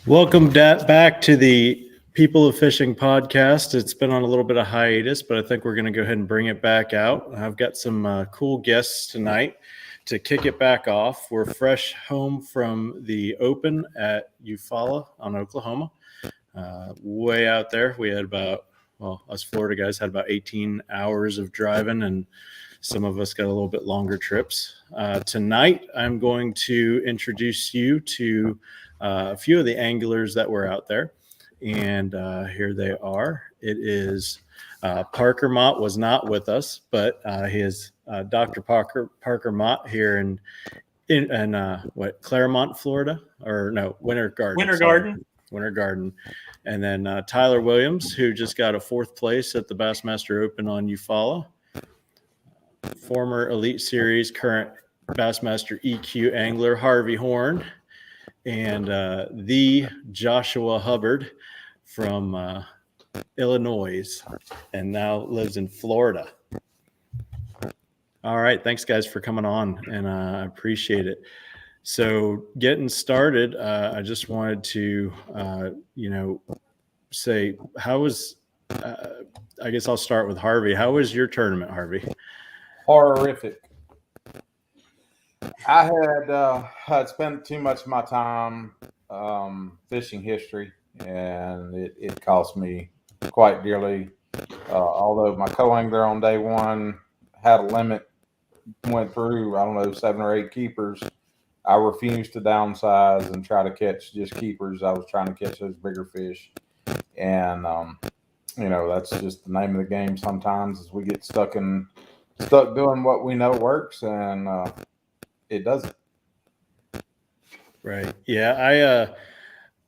Welcome back to the People of Fishing podcast. It's been on a little bit of hiatus, but I think we're going to go ahead and bring it back out. I've got some cool guests tonight to kick it back off. We're fresh home from the Open at Eufaula on Oklahoma. Way out there. We had us Florida guys had about 18 hours of driving, and some of us got a little bit longer trips. Tonight, I'm going to introduce you to a few of the anglers that were out there, and here they are. It is Parker Mott was not with us, but he is Dr. Parker Mott here in Claremont, Florida, or no, Winter Garden. Winter Garden. And then Tyler Williams, who just got a 4th place at the Bassmaster Open on Eufaula. Former Elite Series, current Bassmaster EQ angler Harvey Horn, and the Joshua Hubbard from Illinois, and now lives in Florida. All right, thanks guys for coming on, and I appreciate it. So getting started, I just wanted to, say, how was, I guess I'll start with Harvey. How was your tournament, Harvey? Horrific. I had spent too much of my time fishing history, and it cost me quite dearly. Although my co-angler on day one had a limit, went through, 7 or 8 keepers, I refused to downsize and try to catch just keepers. I was trying to catch those bigger fish. And, that's just the name of the game sometimes, is we get stuck doing what we know works, and it doesn't. Right. Yeah.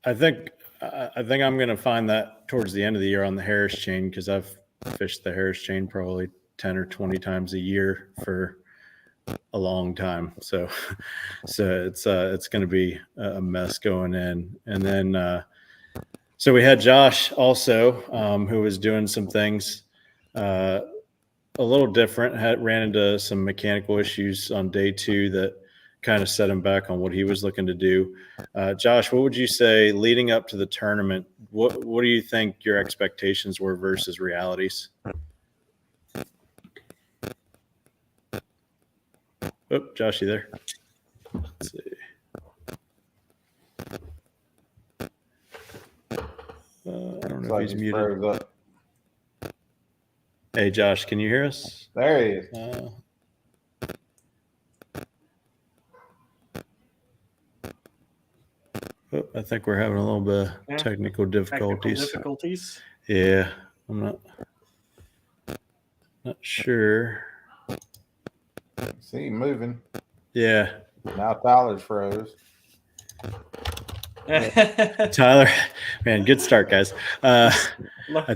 I think I'm going to find that towards the end of the year on the Harris chain, because I've fished the Harris chain probably 10 or 20 times a year for a long time. So it's going to be a mess going in. And then, so we had Josh also, who was doing some things, a little different, ran into some mechanical issues on day 2 that kind of set him back on what he was looking to do. Josh, what would you say leading up to the tournament? What do you think your expectations were versus realities? Oh, Josh, you there? Let's see. I don't know if he's muted. Hey, Josh, can you hear us? There he is. I think we're having a little bit of technical difficulties. Yeah, I'm not sure. See, moving. Yeah. Now Tyler's froze. Tyler, man, good start, guys. I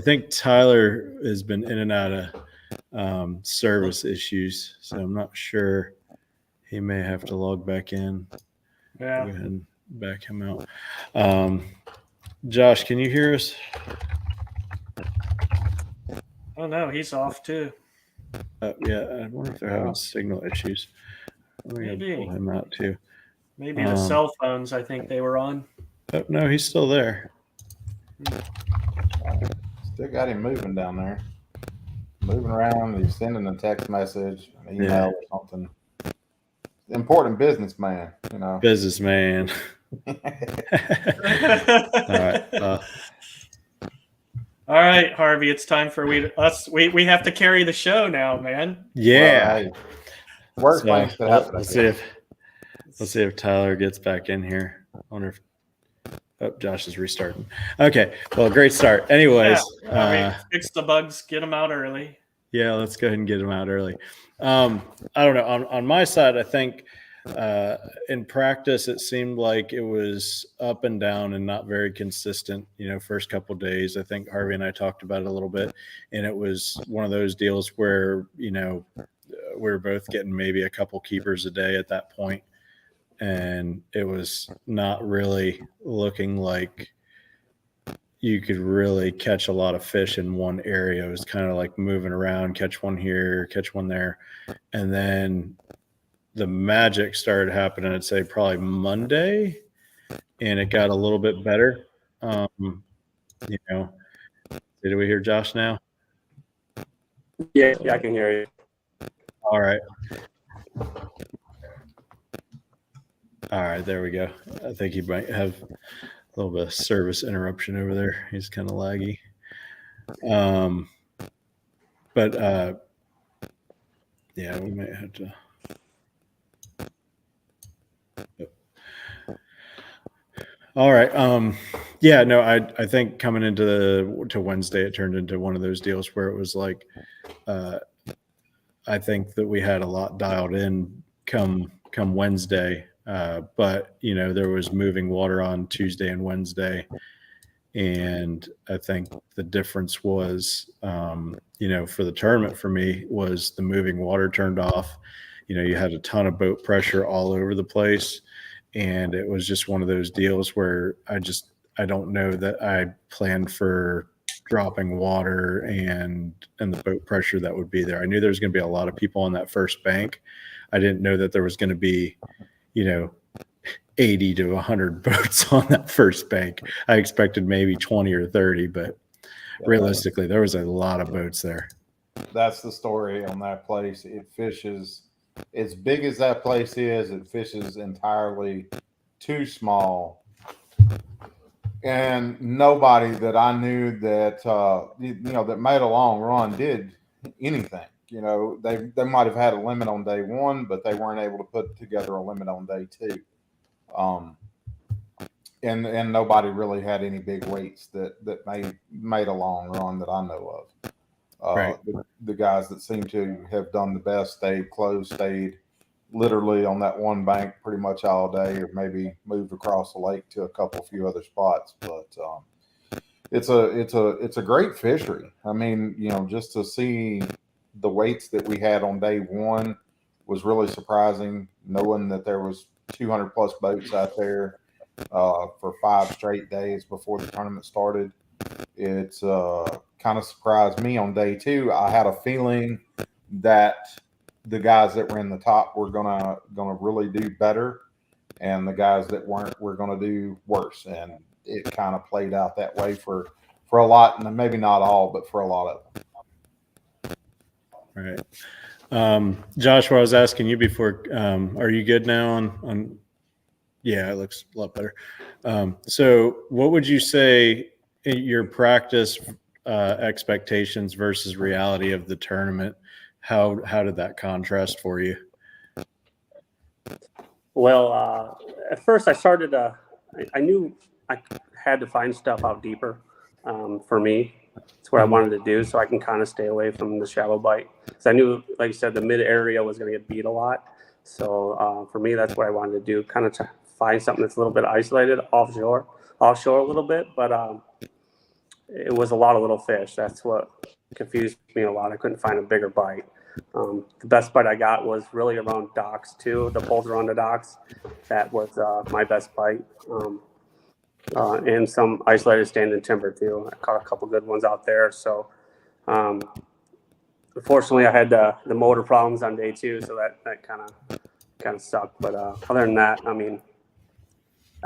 think Tyler has been in and out of service issues, so I'm not sure. He may have to log back in. Yeah. Go ahead and back him out. Josh, can you hear us? Oh no, he's off too. Yeah, I wonder if they're having signal issues. Maybe pull him out too. Maybe the cell phones. I think they were on. Oh, no, he's still there. Still got him moving down there. Moving around. He's sending a text message, an email or something. Important businessman, Businessman. All right. All right, Harvey. It's time for we have to carry the show now, man. Yeah. Work things could happen. Let's see if Tyler gets back in here. I wonder if Josh is restarting. Okay. Well, great start. Anyways, fix the bugs, get them out early. Yeah, let's go ahead and get them out early. I don't know. On my side, I think in practice, it seemed like it was up and down and not very consistent, first couple of days. I think Harvey and I talked about it a little bit, and it was one of those deals where, we were both getting maybe a couple keepers a day at that point, and it was not really looking like you could really catch a lot of fish in one area. It was kind of like moving around, catch one here, catch one there. And then the magic started happening, I'd say probably Monday. and it got a little bit better. You know, did we hear Josh now? Yeah, I can hear you. All right. All right, there we go. I think he might have a little bit of service interruption over there. He's kind of laggy. But yeah, we might have to. All right. Yeah, no, I think coming into to Wednesday, it turned into one of those deals where it was like, I think that we had a lot dialed in come Wednesday, but there was moving water on Tuesday and Wednesday, and I think the difference was, for the tournament for me was the moving water turned off. You had a ton of boat pressure all over the place. And it was just one of those deals where I don't know that I planned for dropping water and the boat pressure that would be there. I knew there was going to be a lot of people on that first bank. I didn't know that there was going to be, 80 to 100 boats on that first bank. I expected maybe 20 or 30, but realistically, there was a lot of boats there. That's the story on that place. It fishes. As big as that place is, it fishes entirely too small. And nobody that I knew that, that made a long run did anything. They might have had a limit on day one, but they weren't able to put together a limit on day two. And nobody really had any big weights that made a long run that I know of. Right. The guys that seem to have done the best stayed literally on that one bank pretty much all day, or maybe moved across the lake to a few other spots. But it's a great fishery. I mean, just to see the weights that we had on day one was really surprising, knowing that there was 200 plus boats out there for 5 straight days before the tournament started. It's kind of surprised me on day two. I had a feeling that the guys that were in the top were gonna really do better, and the guys that weren't were gonna do worse. And it kind of played out that way for a lot, and maybe not all, but for a lot of them. Right. Joshua, I was asking you before, are you good now on yeah, it looks a lot better. So what would you say your practice expectations versus reality of the tournament? How did that contrast for you? Well, at first I started, I knew I had to find stuff out deeper for me. It's what I wanted to do, so I can kind of stay away from the shallow bite. Because I knew, like you said, the mid area was going to get beat a lot. So for me, that's what I wanted to do, kind of find something that's a little bit isolated, offshore a little bit. But it was a lot of little fish. That's what confused me a lot. I couldn't find a bigger bite. The best bite I got was really around docks too. The poles around the docks. That was my best bite. And some isolated standing timber too. I caught a couple good ones out there. So unfortunately I had the motor problems on day two, so that kind of sucked. But other than that, I mean,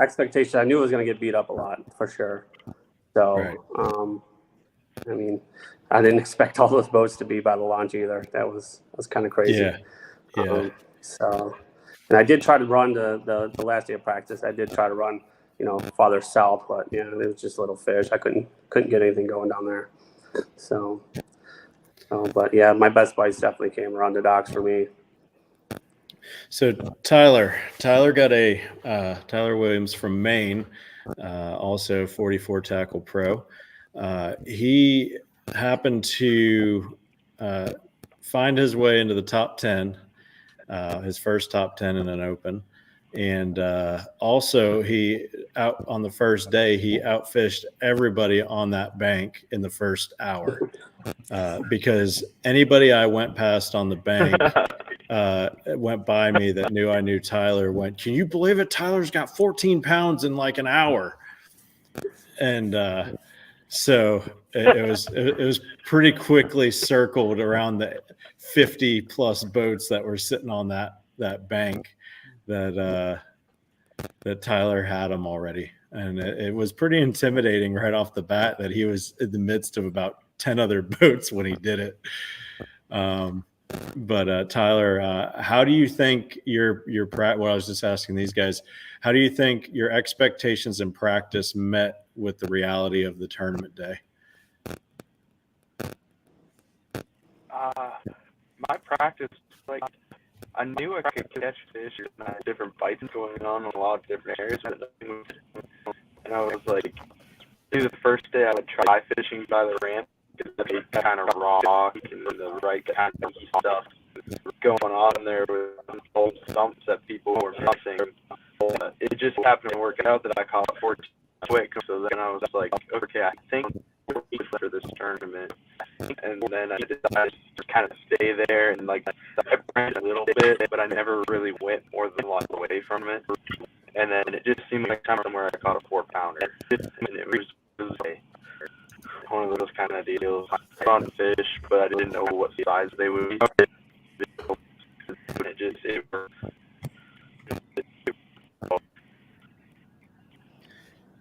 expectations, I knew it was going to get beat up a lot for sure. So right. I mean, I didn't expect all those boats to be by the launch either. That was kind of crazy. Yeah. So, and I did try to run the last day of practice. I did try to run, farther south, but it was just little fish. I couldn't get anything going down there. So, but yeah, my best bites definitely came around the docks for me. So Tyler got a Tyler Williams from Maine, also 44 tackle pro. He happened to find his way into the top 10, his first top 10 in an open. And also he out on the first day, he outfished everybody on that bank in the first hour because anybody I went past on the bank went by me that knew I knew Tyler went, can you believe it? Tyler's got 14 pounds in like an hour. And so it was pretty quickly circled around the 50 plus boats that were sitting on that bank that that Tyler had him already. And it was pretty intimidating right off the bat that he was in the midst of about 10 other boats when he did it. But Tyler, how do you think well, I was just asking these guys, how do you think your expectations in practice met with the reality of the tournament day? My practice, like, I knew I could catch fish, and I had different bites going on in a lot of different areas. And I was like, through the first day, I would try fishing by the ramp because they kind of raw and the right kind of stuff going on there with old stumps that people were missing. It just happened to work out that I caught 14 quick, so then I was like, okay, I think we're ready for this tournament. And then I decided to kind of stay there, and like I branched a little bit, but I never really went more than like away from it. And then it just seemed like time where I caught a 4-pounder. And it was like one of those kind of deals. Fun fish, but I didn't know what size they would be.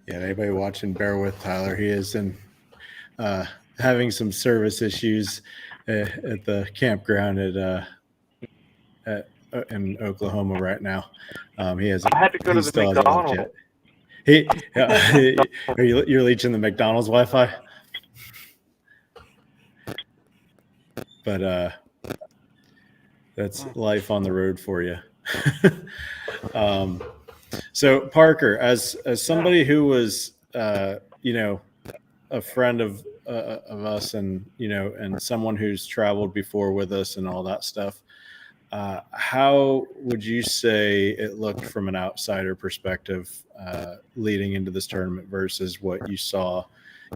Yeah, anybody watching, bear with Tyler. He is having some service issues at the campground in Oklahoma right now. He has. I had to go to the McDonald's. You're leeching the McDonald's Wi-Fi? But that's life on the road for you. So Parker, as somebody who was a friend of us, and and someone who's traveled before with us and all that stuff, how would you say it looked from an outsider perspective leading into this tournament versus what you saw?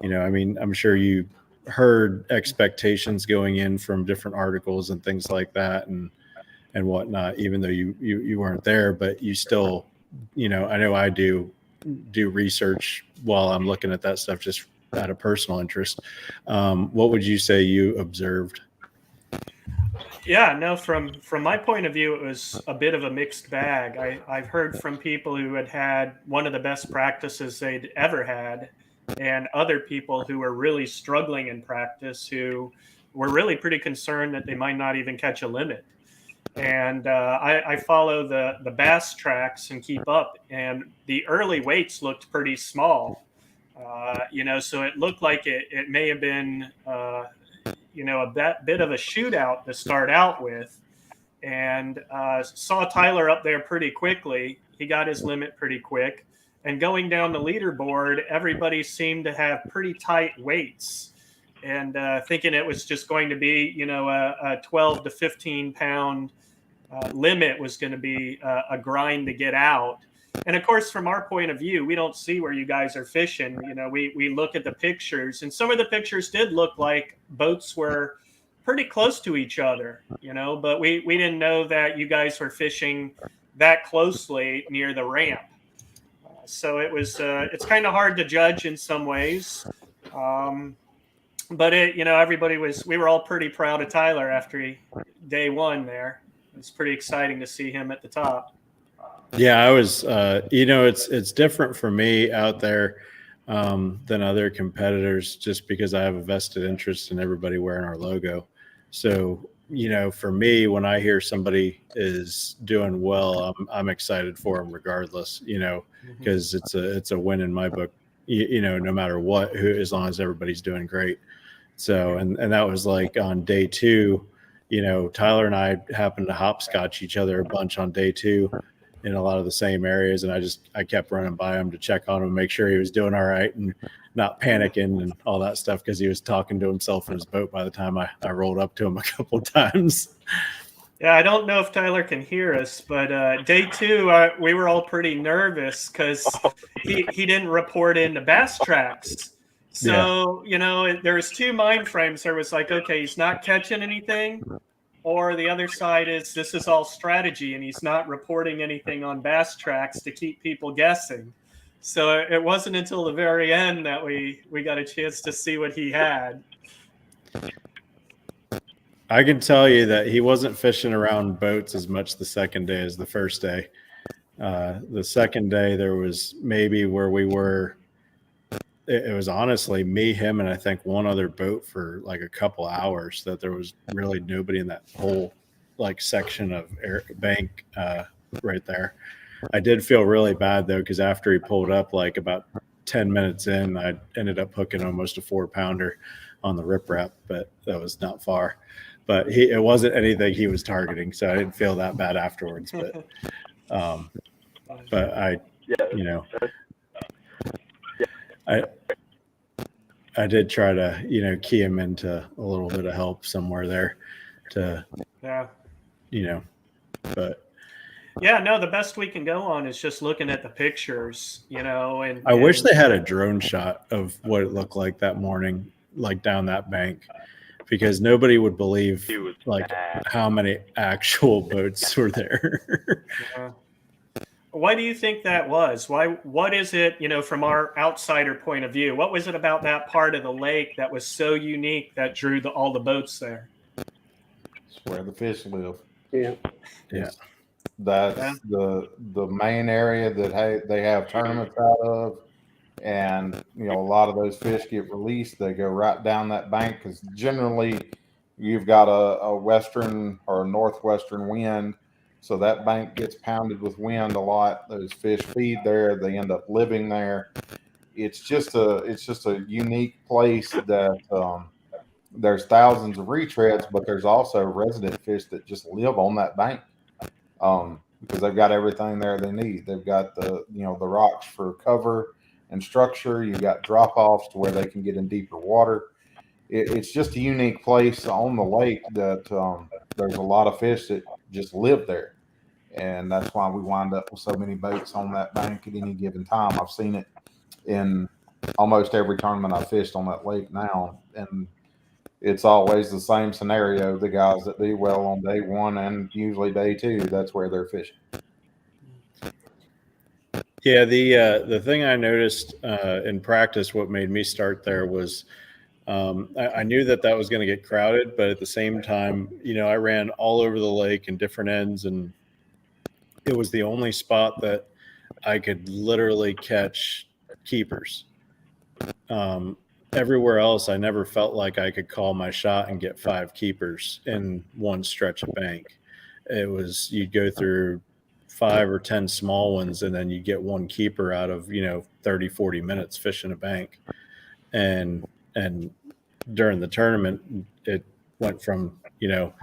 I mean, I'm sure you heard expectations going in from different articles and things like that and whatnot, even though you weren't there, but you still, I know I do research while I'm looking at that stuff just out of personal interest. What would you say you observed? Yeah, no, from my point of view, it was a bit of a mixed bag. I've heard from people who had one of the best practices they'd ever had, and other people who were really struggling in practice, who were really pretty concerned that they might not even catch a limit. And I follow the bass tracks and keep up, and the early weights looked pretty small, so it looked like it may have been a bit of a shootout to start out with, and saw Tyler up there pretty quickly. He got his limit pretty quick, and going down the leaderboard, everybody seemed to have pretty tight weights, and thinking it was just going to be a 12 to 15 pound limit was going to be a grind to get out. And of course, from our point of view, we don't see where you guys are fishing. We look at the pictures, and some of the pictures did look like boats were pretty close to each other, but we didn't know that you guys were fishing that closely near the ramp. So it's kind of hard to judge in some ways. But we were all pretty proud of Tyler after day one there. It's pretty exciting to see him at the top. Yeah, I was, it's different for me out there than other competitors, just because I have a vested interest in everybody wearing our logo. So, for me, when I hear somebody is doing well, I'm excited for them regardless, because it's a win in my book, no matter what, as long as everybody's doing great. So, and that was like on day two, Tyler and I happened to hopscotch each other a bunch on day two in a lot of the same areas. And I kept running by him to check on him, make sure he was doing all right and not panicking and all that stuff, because he was talking to himself in his boat by the time I rolled up to him a couple of times. Yeah, I don't know if Tyler can hear us, but day two, we were all pretty nervous because he didn't report in the bass tracks. So, there was two mind frames. There was like, okay, he's not catching anything. Or the other side is this is all strategy and he's not reporting anything on bass tracks to keep people guessing. So it wasn't until the very end that we got a chance to see what he had. I can tell you that he wasn't fishing around boats as much the second day as the first day. The second day, there was maybe where we were, it was honestly me, him, and I think one other boat for like a couple hours, that there was really nobody in that whole like section of bank right there. I did feel really bad though, because after he pulled up, like about 10 minutes in, I ended up hooking almost a 4-pounder on the riprap, but that was not far. But it wasn't anything he was targeting, so I didn't feel that bad afterwards. But I, you know, I did try to, you know, key him into a little bit of help somewhere there to, you know, but. Yeah, no, the best we can go on is just looking at the pictures, you know, and I wish they had a drone shot of what it looked like that morning, like down that bank, because nobody would believe like how many actual boats were there. Why do you think that was? What is it, you know, from our outsider point of view? What was it about that part of the lake that was so unique that drew all the boats there? It's where the fish live. Yeah. That's the main area that they have tournaments out of, and you know, a lot of those fish get released. They go right down that bank because generally you've got a western or a northwestern wind, so that bank gets pounded with wind a lot. Those fish feed there. They end up living there. It's just a unique place that there's thousands of retreads, but there's also resident fish that just live on that bank. Because they've got everything there they need. They've got the rocks for cover and structure. You've got drop offs to where they can get in deeper water. It's just a unique place on the lake that there's a lot of fish that just live there, and that's why we wind up with so many boats on that bank at any given time. I've seen it in almost every tournament I fished on that lake now, and it's always the same scenario. The guys that do well on day one and usually day two, that's where they're fishing. Yeah, the thing I noticed in practice, what made me start there was I knew that was going to get crowded, but at the same time, you know, I ran all over the lake in different ends, and it was the only spot that I could literally catch keepers. Everywhere else, I never felt like I could call my shot and get 5 keepers in one stretch of bank. It was, you'd go through 5 or 10 small ones, and then you get 1 keeper out of, you know, 30, 40 minutes fishing a bank. And during the tournament, it went from, you know,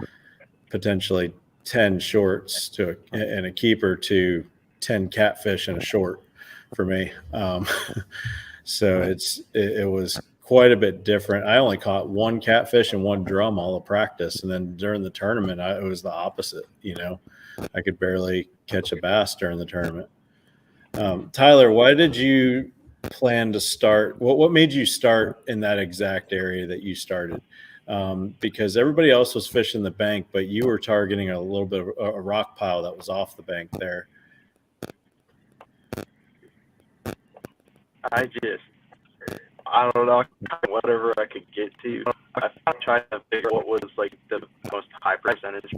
potentially 10 shorts and a keeper to 10 catfish and a short for me. So it was quite a bit different. I only caught 1 catfish and 1 drum all of practice, and then during the tournament, it was the opposite. You know, I could barely catch a bass during the tournament. Tyler, why did you plan to start? What made you start in that exact area that you started? Because everybody else was fishing the bank, but you were targeting a little bit of a rock pile that was off the bank there. I don't know, whatever I could get to. I tried to figure what was like the most high percentage,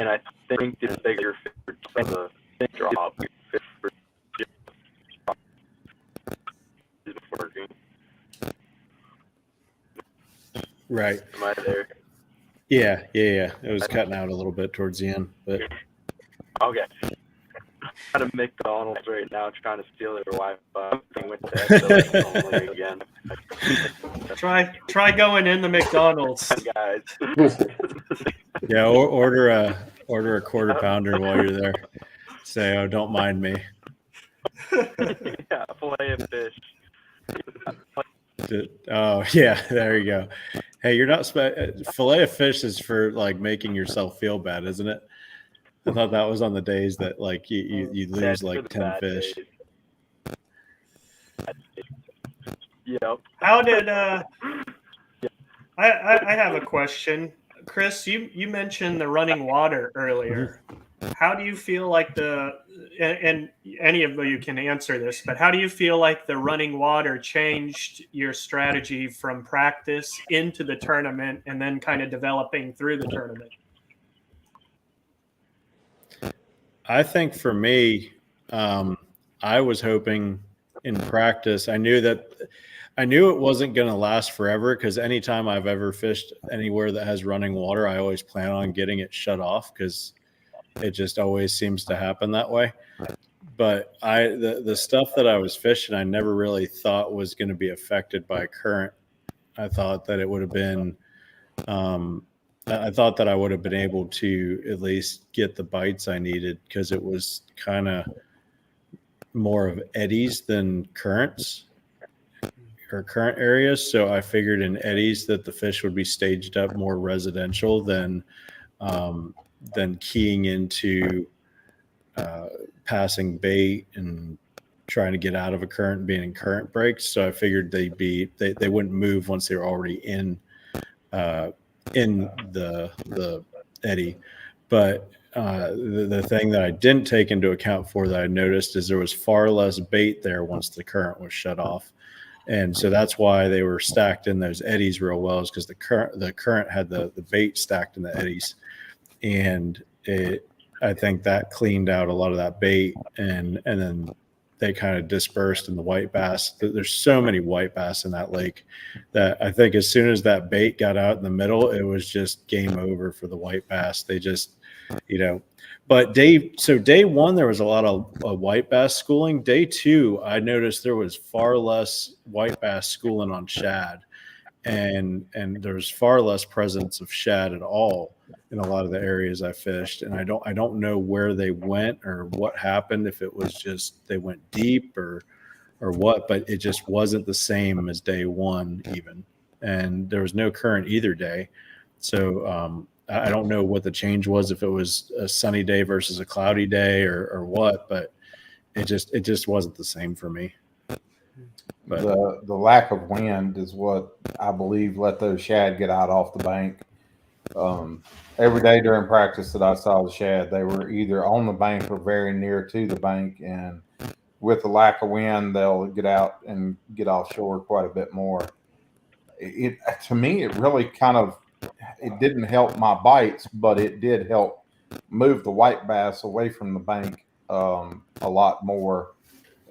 and I think the bigger fish was the drop. Right. Am I there? Yeah. It was cutting out a little bit towards the end, but okay. At a McDonald's right now, trying to steal their Wi-Fi. With that, only again. Try going in the McDonald's, guys. Yeah, order a 1/4 pounder while you're there. Say, oh, don't mind me. Yeah, fillet of fish. Oh yeah, there you go. Hey, you're not fillet of fish is for like making yourself feel bad, isn't it? I thought that was on the days that like you lose like 10 fish. Days. Yep. How did I have a question, Chris? You mentioned the running water earlier. How do you feel like and any of you can answer this, but how do you feel like the running water changed your strategy from practice into the tournament and then kind of developing through the tournament? I think for me, I was hoping in practice, I knew it wasn't going to last forever, because anytime I've ever fished anywhere that has running water, I always plan on getting it shut off, because it just always seems to happen that way. But the stuff that I was fishing, I never really thought was going to be affected by current. I thought that it would have been, I thought that I would have been able to at least get the bites I needed, because it was kind of more of eddies than currents or current areas. So I figured in eddies that the fish would be staged up more residential than keying into passing bait and trying to get out of a current and being in current breaks. So I figured they wouldn't move once they were already in the eddy. But the thing that I didn't take into account for that I noticed is there was far less bait there once the current was shut off. And so that's why they were stacked in those eddies real well, is because the current had the bait stacked in the eddies. And I think that cleaned out a lot of that bait, and then they kind of dispersed in the white bass. There's so many white bass in that lake that I think as soon as that bait got out in the middle, it was just game over for the white bass. They just, but day one, there was a lot of white bass schooling. Day two, I noticed there was far less white bass schooling on shad, and there was far less presence of shad at all in a lot of the areas I fished. And I don't know where they went or what happened, if it was just they went deep or what, but it just wasn't the same as day one even. And there was no current either day. So I don't know what the change was, if it was a sunny day versus a cloudy day or what, but it just wasn't the same for me. But The lack of wind is what I believe let those shad get out off the bank. Every day during practice that I saw the shad, they were either on the bank or very near to the bank. And with the lack of wind, they'll get out and get offshore quite a bit more. To me, it really it didn't help my bites, but it did help move the white bass away from the bank a lot more.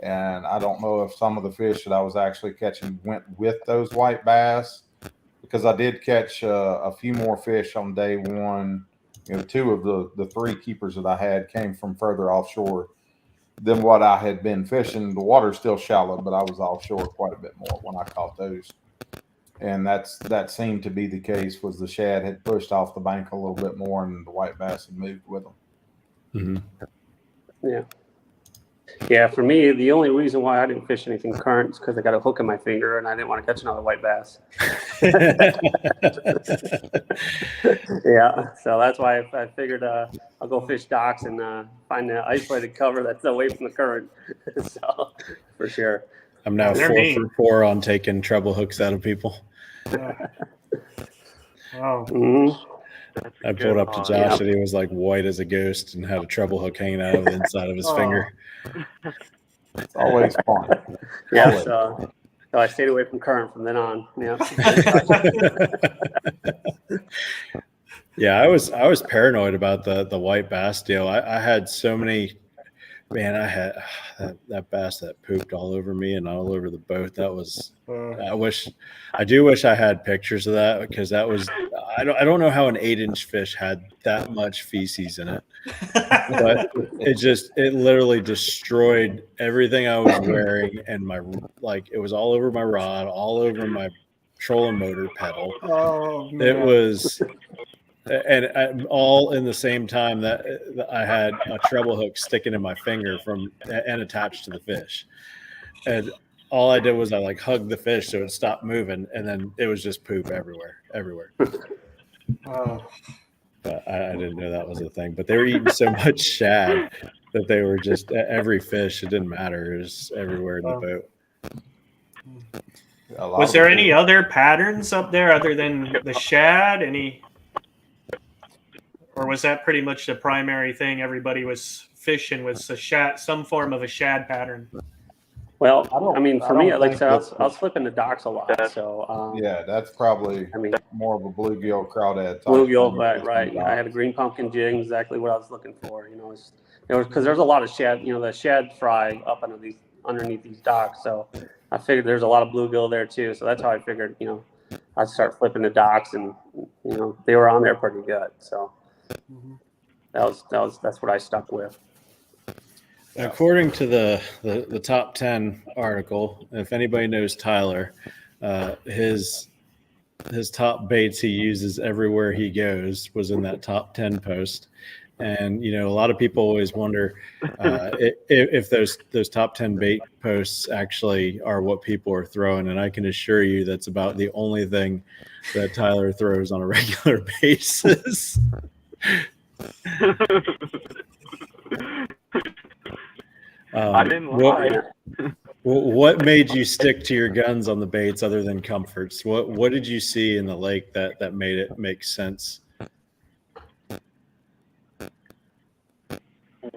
And I don't know if some of the fish that I was actually catching went with those white bass, because I did catch a few more fish on day one. Two of the three keepers that I had came from further offshore than what I had been fishing. The water's still shallow, but I was offshore quite a bit more when I caught those. And that seemed to be the case, was the shad had pushed off the bank a little bit more and the white bass had moved with them. Mm-hmm. Yeah. Yeah, for me, the only reason why I didn't fish anything current is because I got a hook in my finger and I didn't want to catch another white bass. Yeah, so that's why I figured I'll go fish docks and find an isolated cover that's away from the current. So, for sure. I'm now 4 for 4 on taking treble hooks out of people. Wow. Mm-hmm. I pulled up to Josh and he was like white as a ghost and had a treble hook hanging out of the inside of his finger. It's always fun. Yeah, Always. so I stayed away from current from then on. Yeah. Yeah, I was paranoid about the white bass deal. I had so many. Man, I had that bass that pooped all over me and all over the boat. That was. I do wish I had pictures of that, because that was. I don't know how an 8-inch fish had that much feces in it, but it literally destroyed everything I was wearing, and it was all over my rod, all over my trolling motor pedal. Oh, man. It was. And all in the same time that I had a treble hook sticking in my finger and attached to the fish. And all I did was I hugged the fish so it stopped moving, and then it was just poop everywhere. Oh. But I didn't know that was a thing. But they were eating so much shad that they were just every fish. It didn't matter. It was everywhere in the boat. Was there any other patterns up there other than the shad? Or was that pretty much the primary thing everybody was fishing, was some form of a shad pattern? Well, don't- I mean, I for me, don't like I said, think I was flipping the docks a lot. Yeah. So, Yeah, that's probably I mean, more of a bluegill crawdad type bluegill, thing. right. I had a green pumpkin jig, exactly what I was looking for. Because there's a lot of shad, the shad fry up underneath these docks. So I figured there's a lot of bluegill there too. So that's how I figured, I'd start flipping the docks, and they were on there pretty good. So that's what I stuck with. According to the top 10 article, if anybody knows Tyler, his top baits he uses everywhere he goes was in that top 10 post. And a lot of people always wonder if those top 10 bait posts actually are what people are throwing. And I can assure you that's about the only thing that Tyler throws on a regular basis. I didn't lie. What made you stick to your guns on the baits other than comforts? What did you see in the lake that made it make sense?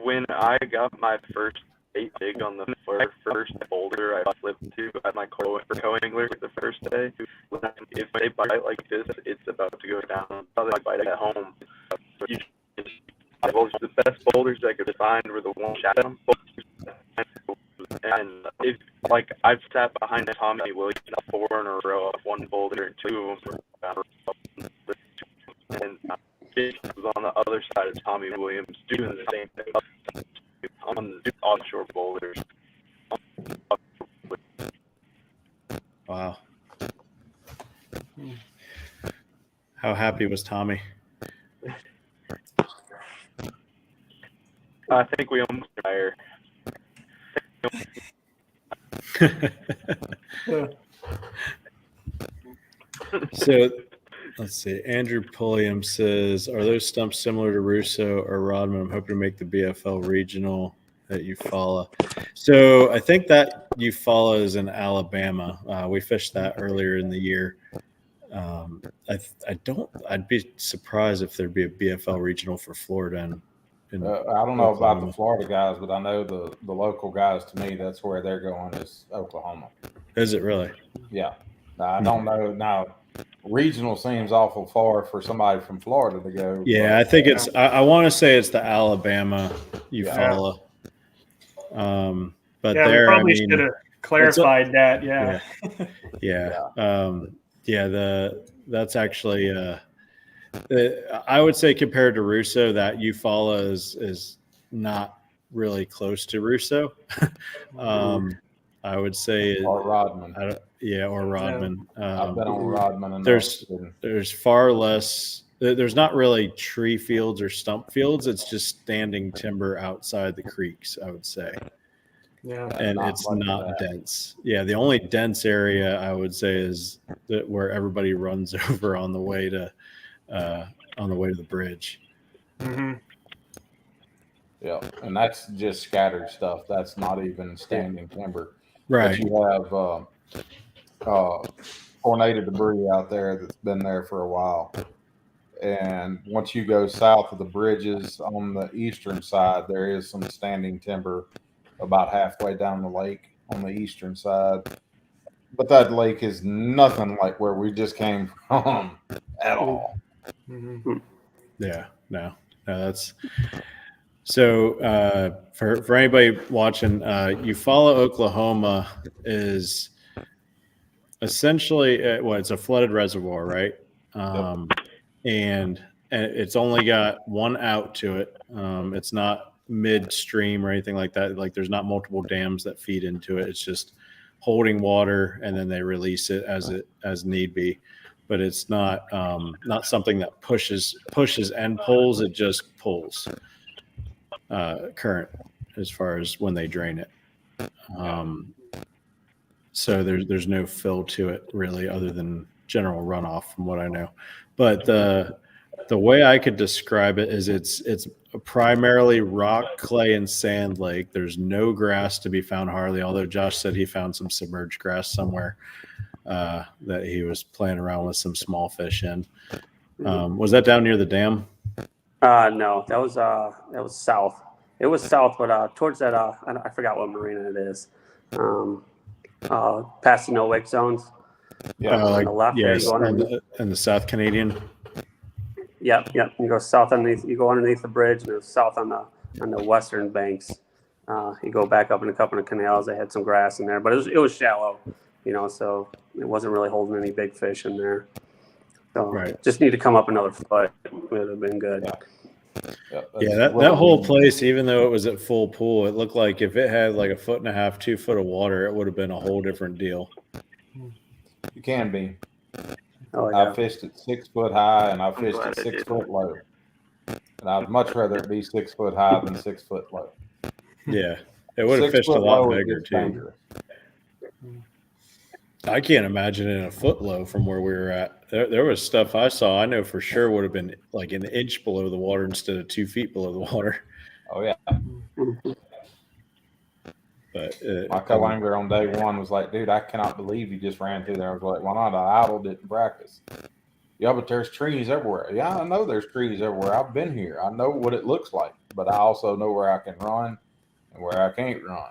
When I got my first bait jig on the first boulder I flipped to at my co-angler the first day, if they bite like this, it's about to go down. They bite at home. The best boulders I could find were the one shot them. And if I've sat behind Tommy Williams 4 in a row of one boulder and 2 of them were and Jake was on the other side of Tommy Williams doing the same thing on the offshore boulders. Wow. How happy was Tommy? I think we almost fire. So let's see. Andrew Pulliam says, "Are those stumps similar to Russo or Rodman? I'm hoping to make the BFL regional at Eufaula." So I think that Eufaula is in Alabama. We fished that earlier in the year. I'd be surprised if there'd be a BFL regional for Florida. I don't know about the Florida guys, but I know the local guys. To me, that's where they're going is Oklahoma. Is it really? Yeah. Now, I don't know. Now, regional seems awful far for somebody from Florida to go. Yeah, I think it's. I want to say it's the Alabama Eufaula. But yeah, there, we probably should have clarified that. Yeah. That's actually. I would say compared to Russo, that Eufaula is not really close to Russo. I would say Or Rodman. Or Rodman. I've been on Rodman. And there's far less. There's not really tree fields or stump fields. It's just standing timber outside the creeks, I would say. Yeah, and it's not dense. Yeah, the only dense area I would say is where everybody runs over on the way to the bridge. Mm-hmm. Yeah, and that's just scattered stuff. That's not even standing timber. Right. But you have tornado debris out there that's been there for a while. And once you go south of the bridges on the eastern side, there is some standing timber about halfway down the lake on the eastern side. But that lake is nothing like where we just came from at all. Mm-hmm. Yeah, no, that's so. For anybody watching, Eufaula, Oklahoma is essentially it's a flooded reservoir, right? And it's only got one out to it. It's not midstream or anything like that. Like there's not multiple dams that feed into it. It's just holding water, and then they release it as need be. But it's not something that pushes and pulls. It just pulls current as far as when they drain it. So there's no fill to it really, other than general runoff, from what I know. But the way I could describe it is it's primarily rock, clay, and sand lake. There's no grass to be found hardly, although Josh said he found some submerged grass somewhere that he was playing around with some small fish in. Was that down near the dam? No, that was south. It was south, but towards that I forgot what marina it is. past the no wake zones. Yeah. On the left there, you yes, go underneath. and the South Canadian. Yep. You go south underneath. You go underneath the bridge, and it's south on the western banks. You go back up in a couple of canals. They had some grass in there, but it was shallow, so it wasn't really holding any big fish in there. So Right. just need to come up another foot. It would have been good. Yeah, that whole place, even though it was at full pool, it looked like if it had like 1.5 feet, 2 foot of water, it would have been a whole different deal. You can be. Oh, yeah. I fished at 6 foot high and I fished glad at I 6 did. foot low. And I'd much rather it be 6 foot high than 6 foot low. Yeah, it would have 6 fished a foot lot low, it bigger gets too. dangerous. I can't imagine it in a foot low from where we were at. There was stuff I saw, I know for sure would have been like an inch below the water instead of 2 feet below the water. Oh yeah. But My co-angler on day one was like, dude, I cannot believe you just ran through there. I was like, why not? I idled it in practice. Yeah, but there's trees everywhere. Yeah, I know there's trees everywhere. I've been here. I know what it looks like, but I also know where I can run and where I can't run.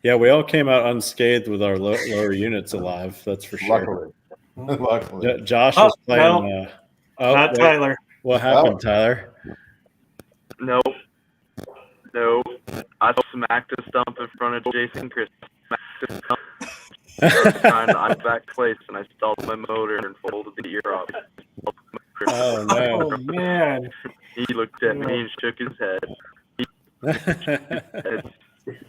yeah, we all came out unscathed with our lower units alive. That's for sure. Luckily. Josh Oh, was playing. no. wait, Not Tyler. what happened, Tyler? Nope. I smacked a stump in front of Jason Chris. Smacked a stump. I was trying to back place, and I stalled my motor and folded the ear off. Oh no! Oh, man. He looked at me and shook his head.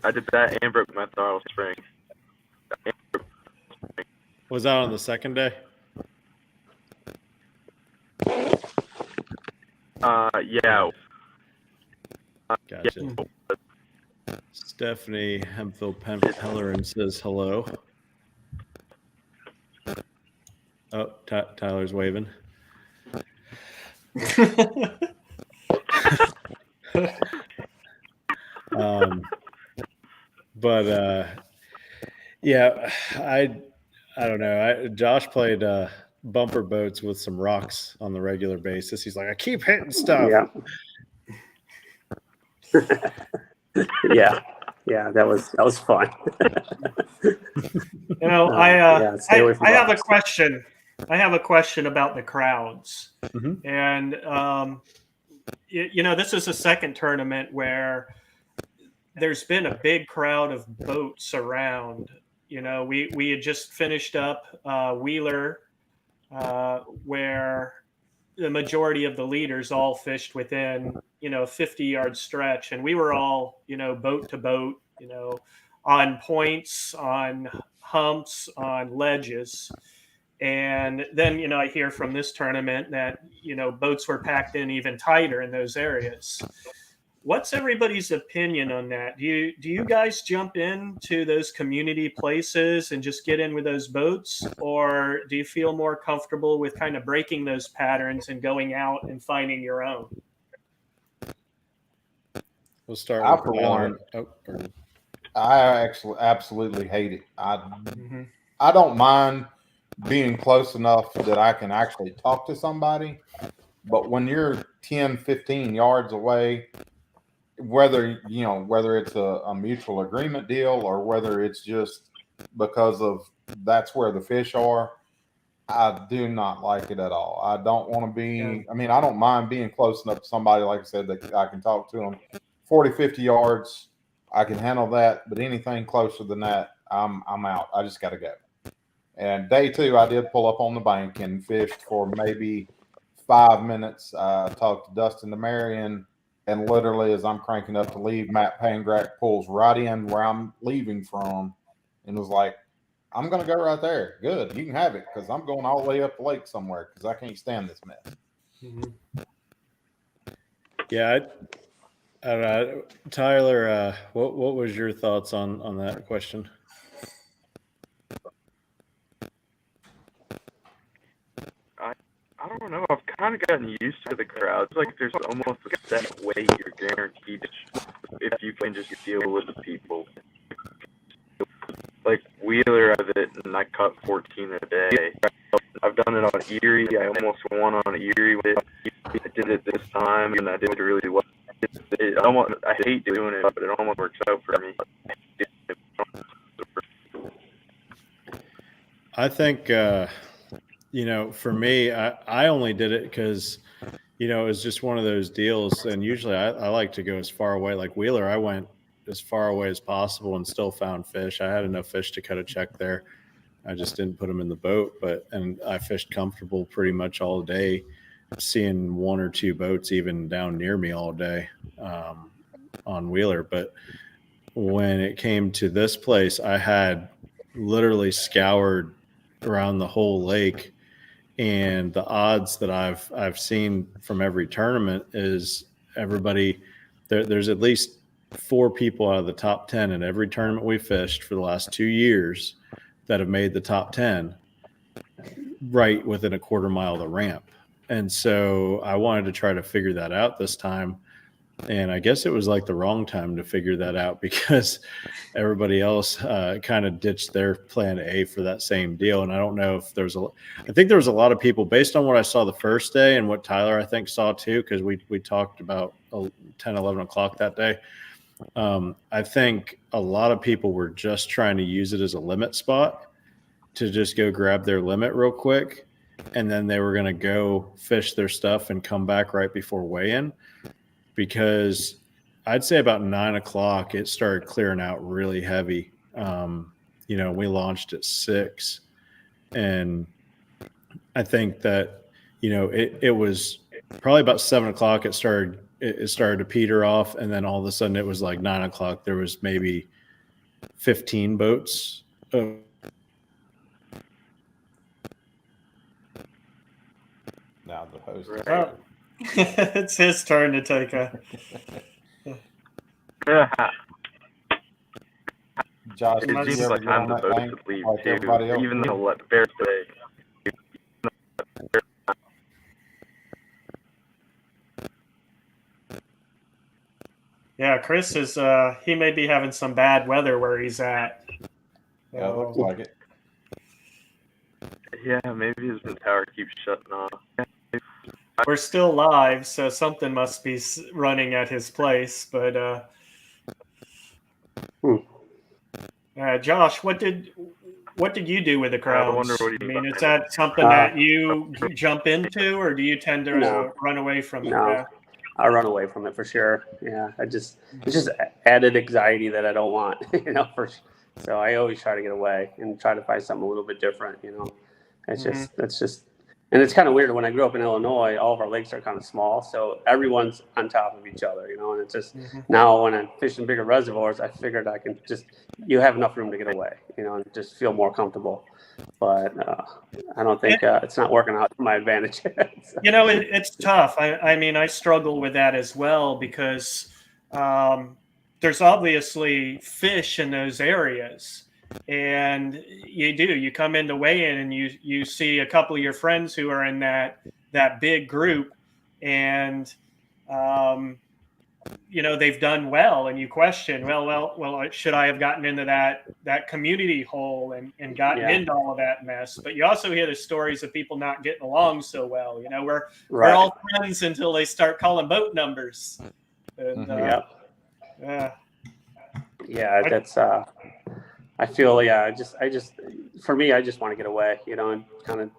I did that and broke my throttle spring. Was that on the second day? Yeah. Gotcha. Stephanie Hemphill Pellerin says hello. Oh, Tyler's waving. Yeah, I don't know. Josh played bumper boats with some rocks on the regular basis. He's like, I keep hitting stuff. Yeah. Yeah, that was fun. I have a question. I have a question about the crowds. Mm-hmm. And this is the second tournament where there's been a big crowd of boats around. We had just finished up Wheeler, where the majority of the leaders all fished within 50-yard stretch, and we were all boat to boat, on points, on humps, on ledges. And then I hear from this tournament that boats were packed in even tighter in those areas. What's everybody's opinion on that? Do you guys jump into those community places and just get in with those boats, or do you feel more comfortable with kind of breaking those patterns and going out and finding your own? We'll start I, with for Tyler. one, I actually absolutely hate it. I don't mind being close enough that I can actually talk to somebody, but when you're 10, 15 yards away, whether it's a mutual agreement deal or whether it's just because of that's where the fish are, I do not like it at all. I don't want to be, I don't mind being close enough to somebody, like I said, that I can talk to them. 40, 50 yards, I can handle that, but anything closer than that, I'm out. I just got to go. And day two, I did pull up on the bank and fished for maybe 5 minutes. I talked to Dustin DeMarion, and literally as I'm cranking up to leave, Matt Pangrack pulls right in where I'm leaving from and was like, I'm going to go right there. Good. You can have it, because I'm going all the way up the lake somewhere because I can't stand this mess. Mm-hmm. Yeah, I don't know. Tyler, what was your thoughts on that question? I don't know. I've kind of gotten used to the crowds. Like, there's almost a set way you're guaranteed if you can just deal with the people. Like, Wheeler of it, and I caught 14 a day. I've done it on Erie. I almost won on Erie with it. I did it this time, and I did really well. I hate doing it, but it almost works out for me. I think, for me, I only did it because, it was just one of those deals. And usually I like to go as far away. Like Wheeler, I went as far away as possible and still found fish. I had enough fish to cut a check there. I just didn't put them in the boat, and I fished comfortable pretty much all day, seeing one or two boats even down near me all day on Wheeler. But when it came to this place, I had literally scoured around the whole lake, and the odds that I've seen from every tournament is everybody there's at least 4 people out of the top 10 in every tournament we fished for the last 2 years that have made the top 10 right within a quarter mile of the ramp. And so I wanted to try to figure that out this time. And I guess it was like the wrong time to figure that out because everybody else kind of ditched their plan A for that same deal. And I don't know if I think there was a lot of people based on what I saw the first day and what Tyler, I think, saw too, because we talked about 10, 11 o'clock that day. I think a lot of people were just trying to use it as a limit spot to just go grab their limit real quick. And then they were going to go fish their stuff and come back right before weigh-in. Because I'd say about 9 o'clock, it started clearing out really heavy. We launched at 6, and I think that, it was probably about 7 o'clock. It started to peter off. And then all of a sudden it was like 9 o'clock. There was maybe 15 boats. Now the host. Oh. It's his turn to take a. Josh, It did you seems ever like get I'm on the that boat bank to leave like too, everybody else? even though let bear say. Yeah, Chris is. He may be having some bad weather where he's at. Yeah, it looks like it. Yeah, maybe his tower keeps shutting off. We're still live, so something must be running at his place. But Josh, what did you do with the crowds? I wonder what he mean, is that something that you jump into, or do you tend to run away from it? No, I run away from it for sure. Yeah, it's just added anxiety that I don't want. So I always try to get away and try to find something a little bit different. That's just. And it's kind of weird. When I grew up in Illinois, all of our lakes are kind of small, so everyone's on top of each other, and it's just now when I'm fishing bigger reservoirs, I figured you have enough room to get away, and just feel more comfortable. But I don't think it's not working out to my advantage. So. It's tough. I mean, I struggle with that as well because there's obviously fish in those areas. And you come into weigh-in and you see a couple of your friends who are in that big group, and they've done well, and you question, well, should I have gotten into that community hole and gotten into all of that mess? But you also hear the stories of people not getting along so well. We're all friends until they start calling boat numbers. And, that's. I feel, for me, I just want to get away, and kind of,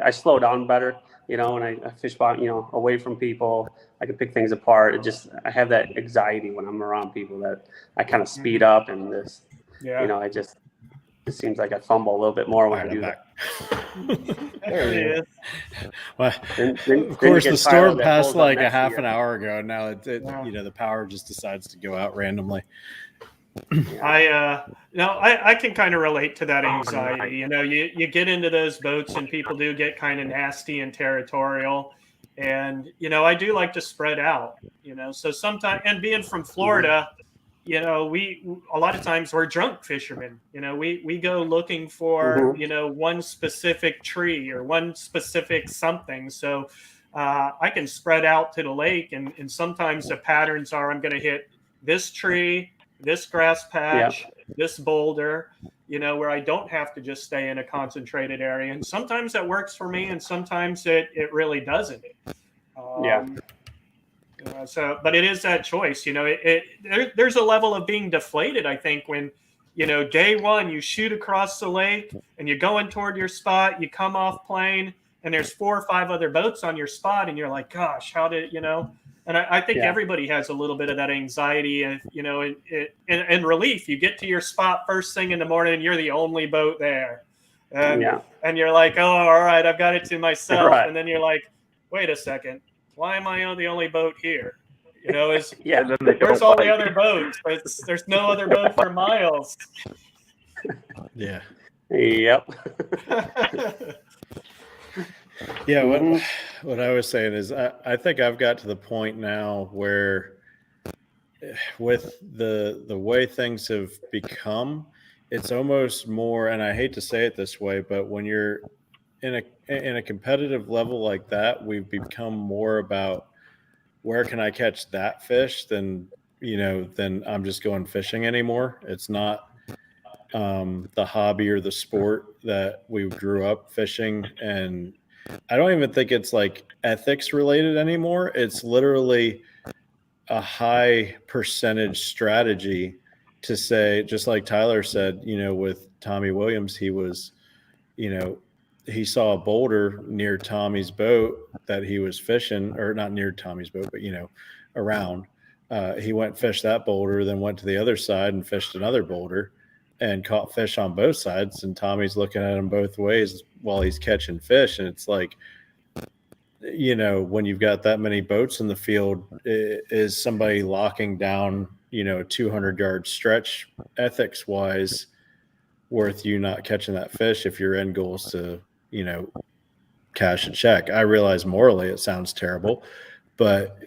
I slow down better, and I fish by, away from people. I can pick things apart. I have that anxiety when I'm around people that I kind of speed up and this, it seems like I fumble a little bit more when I do that. There he is. Well, of course, the storm passed like a half an hour ago. Now the power just decides to go out randomly. I can kind of relate to that anxiety. You get into those boats and people do get kind of nasty and territorial, and I do like to spread out. So sometimes, and being from Florida, we a lot of times we're drunk fishermen. We go looking for one specific tree or one specific something. So I can spread out to the lake, and sometimes the patterns are I'm going to hit this tree, this grass patch, this boulder, where I don't have to just stay in a concentrated area. And sometimes that works for me, and sometimes it really doesn't. But it is that choice. There's a level of being deflated, I think, when day one, you shoot across the lake and you're going toward your spot, you come off plane, and there's 4 or 5 other boats on your spot, and you're like, gosh, how did, and I think everybody has a little bit of that anxiety, and, in relief, you get to your spot first thing in the morning, and you're the only boat there. And you're like, oh, all right, I've got it to myself. Right. And then you're like, wait a second, why am I the only boat here? Where's all the other boats? There's no other boat for miles. Yeah. Yep. Yeah. What I was saying is I think I've got to the point now where with the way things have become, it's almost more, and I hate to say it this way, but when you're in a competitive level like that, we've become more about where can I catch that fish than I'm just going fishing anymore. It's not the hobby or the sport that we grew up fishing. And I don't even think it's like ethics related anymore. It's literally a high percentage strategy to say, just like Tyler said, with Tommy Williams, he was, he saw a boulder near Tommy's boat that he was fishing, or not near Tommy's boat, but, around. He went fished that boulder, then went to the other side and fished another boulder and caught fish on both sides. And Tommy's looking at him both ways while he's catching fish. And it's like, when you've got that many boats in the field, is somebody locking down, a 200-yard stretch ethics wise worth you not catching that fish if your end goal is to, cash a check? I realize morally it sounds terrible, but,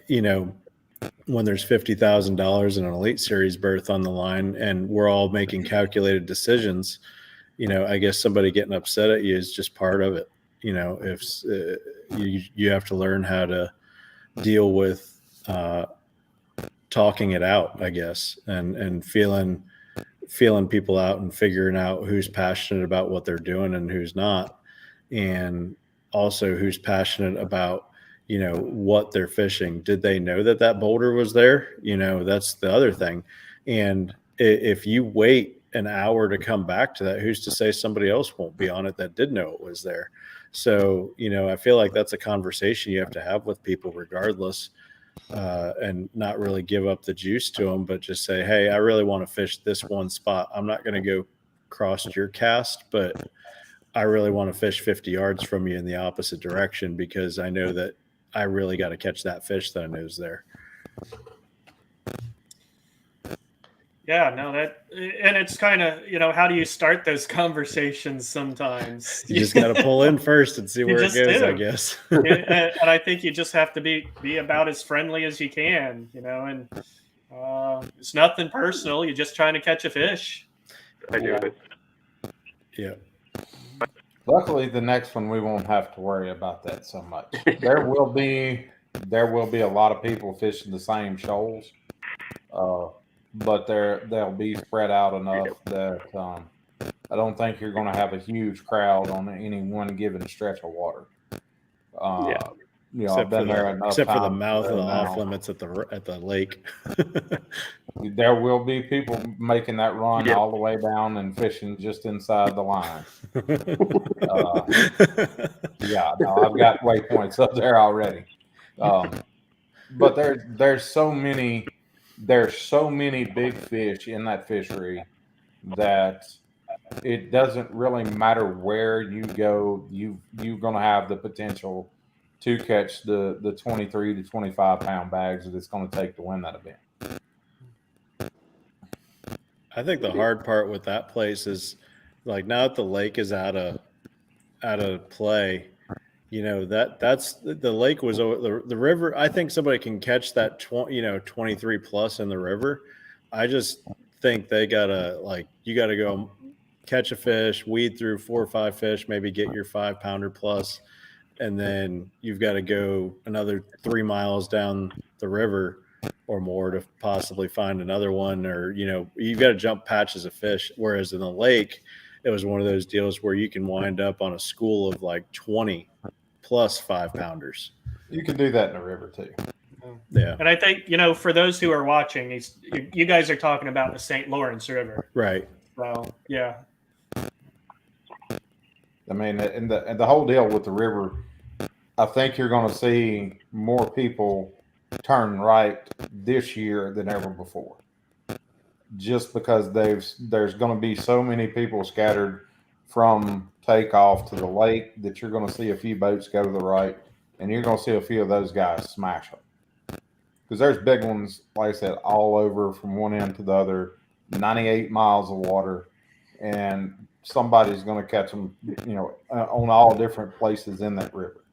when there's $50,000 in an Elite Series berth on the line and we're all making calculated decisions, I guess somebody getting upset at you is just part of it. If you have to learn how to deal with talking it out, I guess, and feeling people out and figuring out who's passionate about what they're doing and who's not, and also who's passionate about what they're fishing. Did they know that boulder was there? That's the other thing. And if you wait an hour to come back to that, who's to say somebody else won't be on it that did know it was there? So, I feel like that's a conversation you have to have with people regardless, and not really give up the juice to them, but just say, hey, I really want to fish this one spot. I'm not going to go cross your cast, but I really want to fish 50 yards from you in the opposite direction because I know that I really got to catch that fish that I know is there. Yeah, no, and it's kind of, how do you start those conversations sometimes? You just got to pull in first and see where it goes, I guess. and I think you just have to be about as friendly as you can, and it's nothing personal. You're just trying to catch a fish. I do it. Yeah. Luckily, the next one we won't have to worry about that so much. There will be a lot of people fishing the same shoals, but they'll be spread out enough that I don't think you're going to have a huge crowd on any one given stretch of water. Except for the mouth of the off limits at the lake. There will be people making that run all the way down and fishing just inside the line. I've got waypoints up there already. But there's so many big fish in that fishery that it doesn't really matter where you go. You're going to have the potential to catch the 23 to 25 pound bags that it's going to take to win that event. I think the hard part with that place is, like, now that the lake is out of play, that's the lake was the river. I think somebody can catch that 23 plus in the river. I just think they gotta, you gotta go catch a fish, weed through 4 or 5 fish, maybe get your 5 pounder plus, and then you've got to go another 3 miles down the river or more to possibly find another one, or you've got to jump patches of fish. Whereas in the lake, it was one of those deals where you can wind up on a school of 20 plus 5 pounders. You can do that in the river too. Yeah. And I think, for those who are watching, you guys are talking about the St. Lawrence River. Right. So yeah, I mean, and the whole deal with the river, I think you're going to see more people turn right this year than ever before. Just because there's going to be so many people scattered from takeoff to the lake that you're going to see a few boats go to the right, and you're going to see a few of those guys smash them. Because there's big ones, like I said, all over from one end to the other, 98 miles of water, and somebody's going to catch them, on all different places in that river.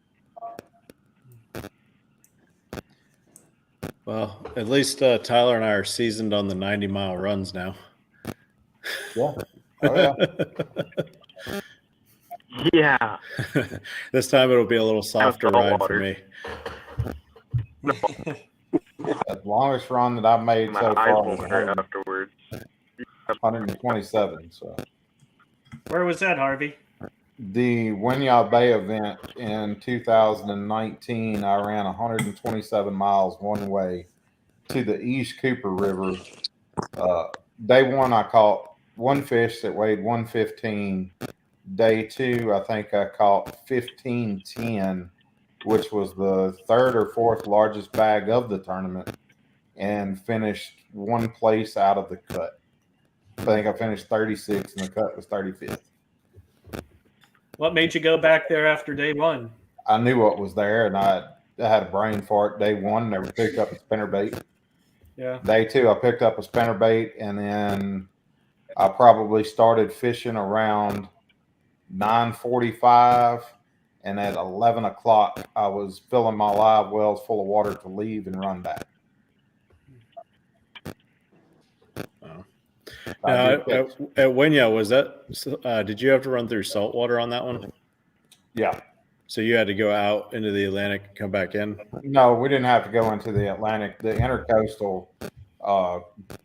Well, at least Tyler and I are seasoned on the 90-mile runs now. Yeah. Oh, yeah. Yeah. This time it'll be a little softer ride for me. The longest run that I've made My so eyes far won't was hurt afterwards. 127. So where was that, Harvey? the Winyah Bay event in 2019, I ran 127 miles one way to the East Cooper River. Day one, I caught one fish that weighed 115. Day two, I think I caught 1510, which was the third or fourth largest bag of the tournament, and finished one place out of the cut. I think I finished 36th and the cut was 35th. What made you go back there after day one? I knew what was there, and I had a brain fart. Day one, never picked up a spinnerbait. Yeah. Day two, I picked up a spinnerbait, and then I probably started fishing around 9:45, and at 11 o'clock, I was filling my live wells full of water to leave and run back. Now, at Winyah, was that? Did you have to run through salt water on that one? Yeah. So you had to go out into the Atlantic and come back in? No, we didn't have to go into the Atlantic. The intercoastal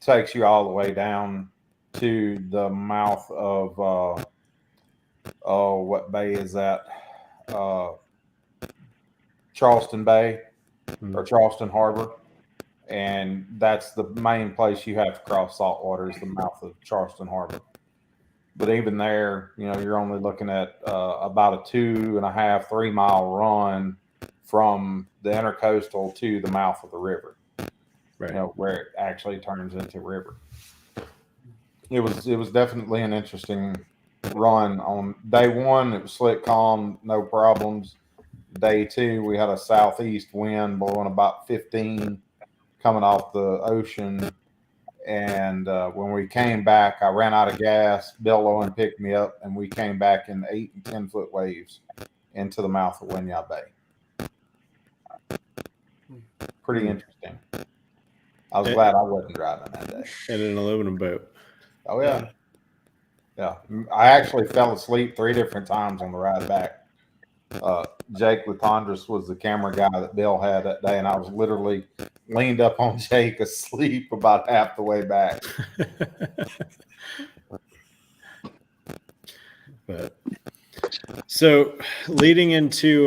takes you all the way down to the mouth of what bay is that? Charleston Bay or Charleston Harbor. And that's the main place you have to cross saltwater is the mouth of Charleston Harbor. But even there, you're only looking at about a 2.5, 3 mile run from the intercoastal to the mouth of the river, Right. Where it actually turns into a river. It was definitely an interesting run. On day one, it was slick, calm, no problems. Day two, we had a southeast wind blowing about 15 coming off the ocean. And when we came back, I ran out of gas. Bill Owen picked me up, and we came back in 8 and 10 foot waves into the mouth of Winyah Bay. Pretty interesting. I was glad I wasn't driving that day. In an aluminum boat. Oh, yeah. Yeah. I actually fell asleep 3 different times on the ride back. Jake Latondras was the camera guy that Bill had that day, and I was literally leaned up on Jake asleep about half the way back. But so leading into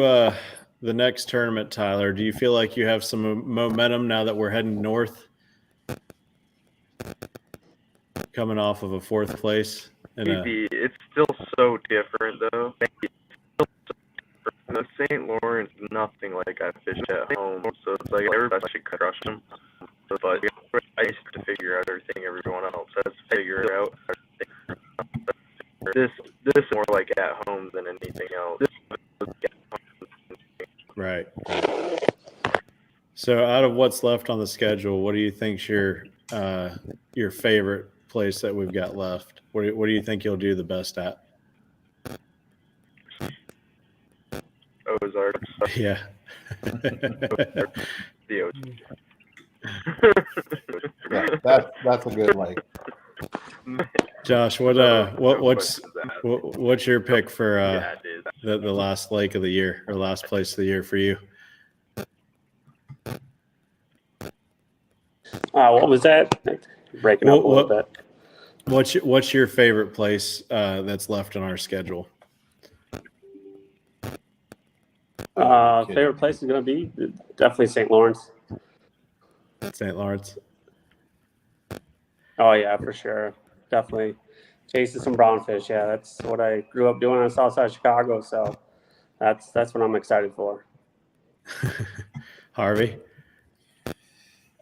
the next tournament, Tyler, do you feel like you have some momentum now that we're heading north, coming off of a 4th place? Maybe. It's still so different, though. The St. Lawrence, nothing like I fished at home, so it's like everybody should crush them. But I used to figure out everything everyone else has to figure out. This is more like at home than anything else. Right. So out of what's left on the schedule, what do you think's your favorite place that we've got left? What do you think you'll do the best at? Ozarks. Yeah. The Ozarks. Yeah, that's a good lake. Josh, what's your pick for the last lake of the year or last place of the year for you? What was that? Breaking up a little bit. What's your favorite place that's left on our schedule? Favorite place is going to be definitely St. Lawrence. St. Lawrence. Oh yeah, for sure. Definitely. chasing some brownfish. Yeah, that's what I grew up doing on the south side of Chicago. So that's what I'm excited for. Harvey?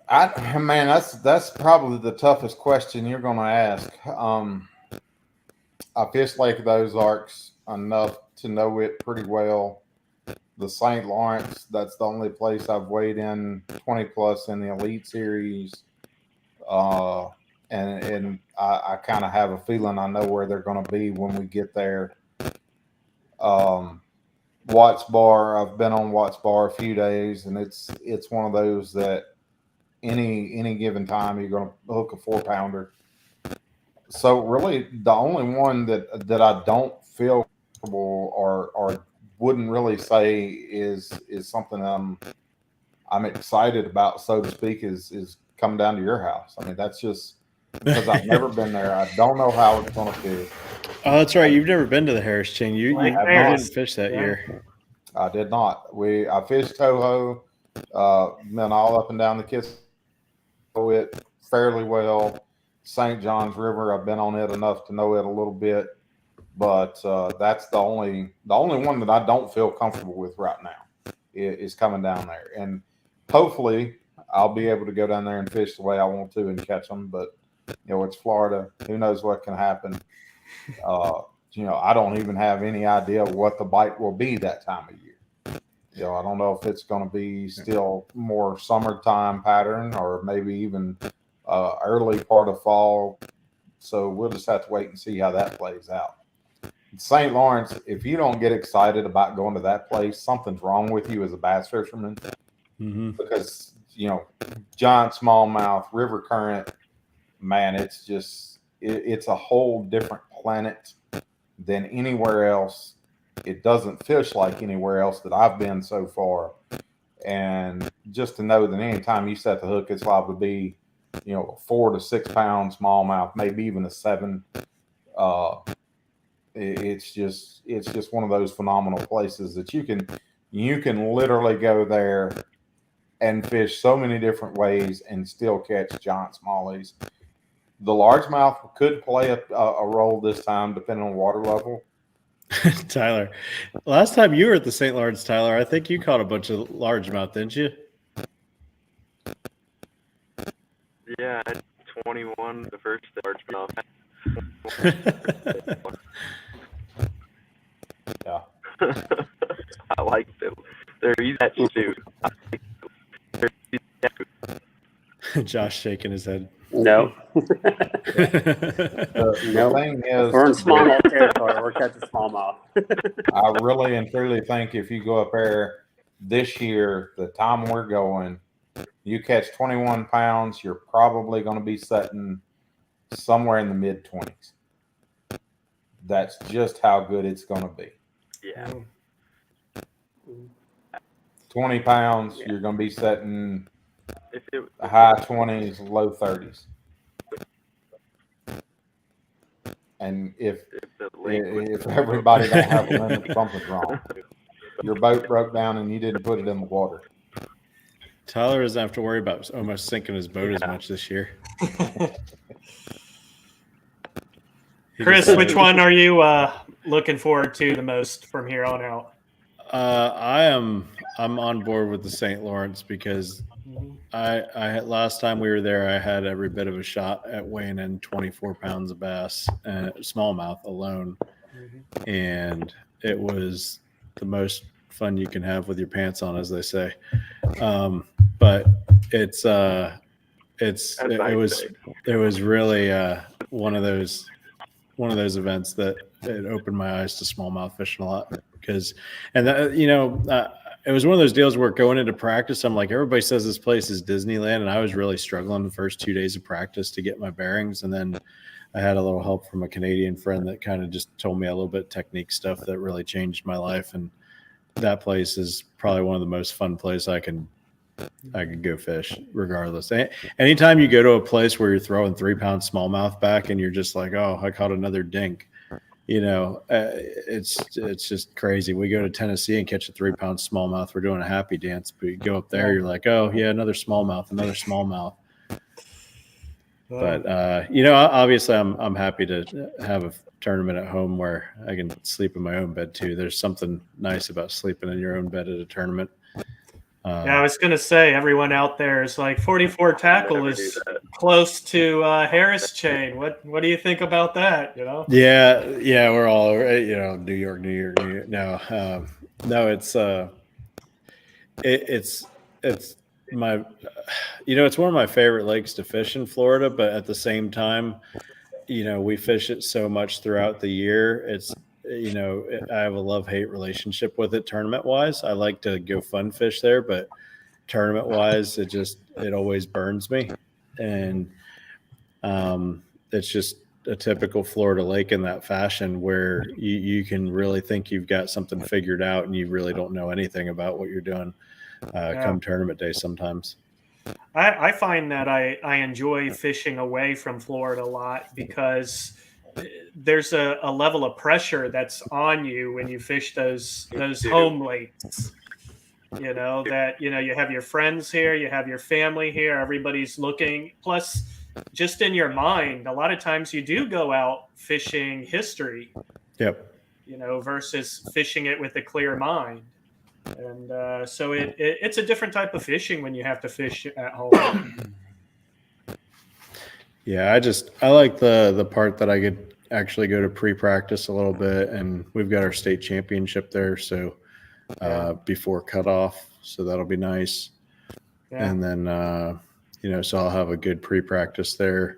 Man, that's probably the toughest question you're going to ask. I fished Lake of the Ozarks enough to know it pretty well. The St. Lawrence, that's the only place I've weighed in 20 plus in the Elite Series. And I kind of have a feeling I know where they're going to be when we get there. Watts Bar, I've been on Watts Bar a few days, and it's one of those that any given time you're going to hook a 4-pounder. So really, the only one that I don't feel comfortable or wouldn't really say is something I'm excited about, so to speak, is coming down to your house. I mean, that's just because I've never been there. I don't know how it's going to feel. Oh, that's right. You've never been to the Harris Chain. You Harris. didn't fish that year. I did not. I fished Toho, been all up and down the Kiss it fairly well. St. John's River, I've been on it enough to know it a little bit, but that's the only one that I don't feel comfortable with right now is coming down there. And hopefully I'll be able to go down there and fish the way I want to and catch them. But it's Florida. Who knows what can happen? I don't even have any idea what the bite will be that time of year. I don't know if it's going to be still more summertime pattern or maybe even early part of fall. So we'll just have to wait and see how that plays out. St. Lawrence, if you don't get excited about going to that place, something's wrong with you as a bass fisherman. Mm-hmm. Because, giant smallmouth, river current, man, it's just, it's a whole different planet than anywhere else. It doesn't fish like anywhere else that I've been so far. And just to know that anytime you set the hook, it's liable to be, a 4 to 6 pound smallmouth, maybe even a 7. It's just one of those phenomenal places that you can literally go there and fish so many different ways and still catch giant smallies. The largemouth could play a role this time, depending on water level. Tyler, last time you were at the St. Lawrence, Tyler, I think you caught a bunch of largemouth, didn't you? Yeah, 21, the first largemouth. Yeah. I like them. They're easy to shoot. Josh shaking his head. No. The thing is, We're in smallmouth territory. We're catching smallmouth. I really and truly think if you go up there this year, the time we're going, you catch 21 pounds, you're probably going to be setting somewhere in the mid 20s. That's just how good it's going to be. Yeah. 20 pounds, you're going to be setting If it, high 20s, low 30s. And if everybody don't have a limit, something's wrong. Your boat broke down and you didn't put it in the water. Tyler doesn't have to worry about almost sinking his boat as much this year. Chris, which one are you looking forward to the most from here on out? I'm on board with the St. Lawrence because I last time we were there, I had every bit of a shot at weighing in 24 pounds of bass and smallmouth alone, and it was the most fun you can have with your pants on, as they say. But it was really one of those events that it opened my eyes to smallmouth fishing a lot because, it was one of those deals where going into practice, I'm like, everybody says this place is Disneyland, and I was really struggling the first 2 days of practice to get my bearings. And then I had a little help from a Canadian friend that kind of just told me a little bit of technique stuff that really changed my life. And that place is probably one of the most fun places I could go fish regardless. Anytime you go to a place where you're throwing 3-pound smallmouth back and you're just like, oh, I caught another dink. It's just crazy. We go to Tennessee and catch a 3-pound smallmouth. We're doing a happy dance, but you go up there, you're like, oh yeah, another smallmouth. But obviously, I'm happy to have a tournament at home where I can sleep in my own bed too. There's something nice about sleeping in your own bed at a tournament. Yeah, I was going to say, everyone out there is like 44 tackle is close to Harris chain. What do you think about that? Yeah, we're all New York. No, no, it's my, it's one of my favorite lakes to fish in Florida, but at the same time, we fish it so much throughout the year. It's, I have a love-hate relationship with it tournament wise. I like to go fun fish there, but tournament wise, it always burns me. And it's just a typical Florida lake in that fashion where you can really think you've got something figured out and you really don't know anything about what you're doing come tournament day sometimes. I find that I enjoy fishing away from Florida a lot because there's a level of pressure that's on you when you fish those home lakes. You have your friends here, you have your family here, everybody's looking. Plus, just in your mind, a lot of times you do go out fishing history. Yep. Versus fishing it with a clear mind. And so it's a different type of fishing when you have to fish at home. Yeah, I like the part that I could actually go to pre-practice a little bit, and we've got our state championship there, so before cutoff, so that'll be nice. Yeah. And then so I'll have a good pre-practice there,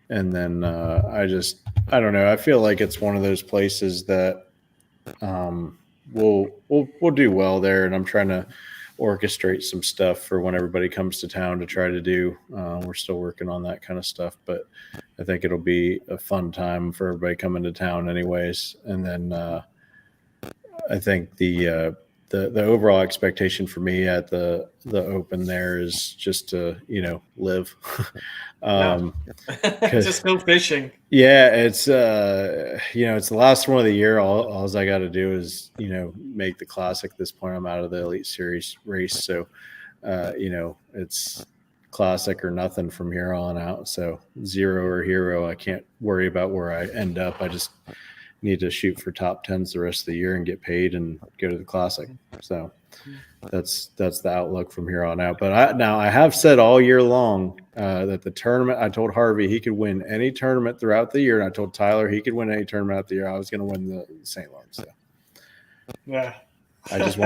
and then I don't know. I feel like it's one of those places that we'll do well there, and I'm trying to orchestrate some stuff for when everybody comes to town to try to do. We're still working on that kind of stuff, but I think it'll be a fun time for everybody coming to town anyways. And then I think the overall expectation for me at the open there is just to live. Just go fishing. Yeah, it's it's the last one of the year. All I got to do is make the classic. At this point, I'm out of the Elite Series race, so it's classic or nothing from here on out. So 0 or hero. I can't worry about where I end up. I just need to shoot for top 10s the rest of the year and get paid and go to the classic. So that's the outlook from here on out. But I have said all year long that the tournament, I told Harvey he could win any tournament throughout the year, and I told Tyler he could win any tournament out the year. I was going to win the St. Lawrence. So. Yeah. I just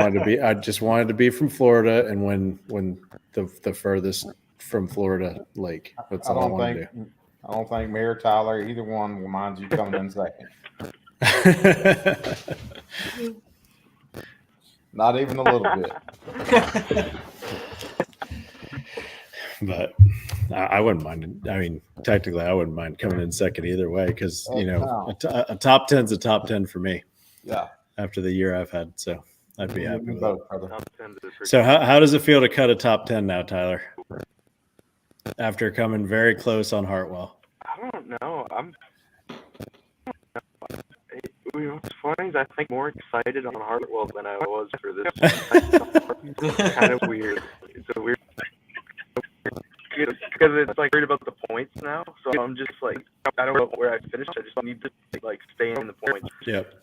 wanted to be from Florida and win the furthest from Florida lake. That's all I want to do. I don't think Mayor Tyler, either one, will mind you coming in second. Not even a little bit. But I wouldn't mind. I mean, technically, I wouldn't mind coming in second either way because a top 10's a top 10 for me. Yeah. After the year I've had, so I'd be happy with both, it. So how does it feel to cut a top 10 now, Tyler? After coming very close on Hartwell. I don't know. What's funny is I think more excited on Hartwell than I was for this. It's kind of weird. It's a weird because it's like worried about the points now. So I'm just like, I don't know where I finished. I just need to like stay in the points. Yep.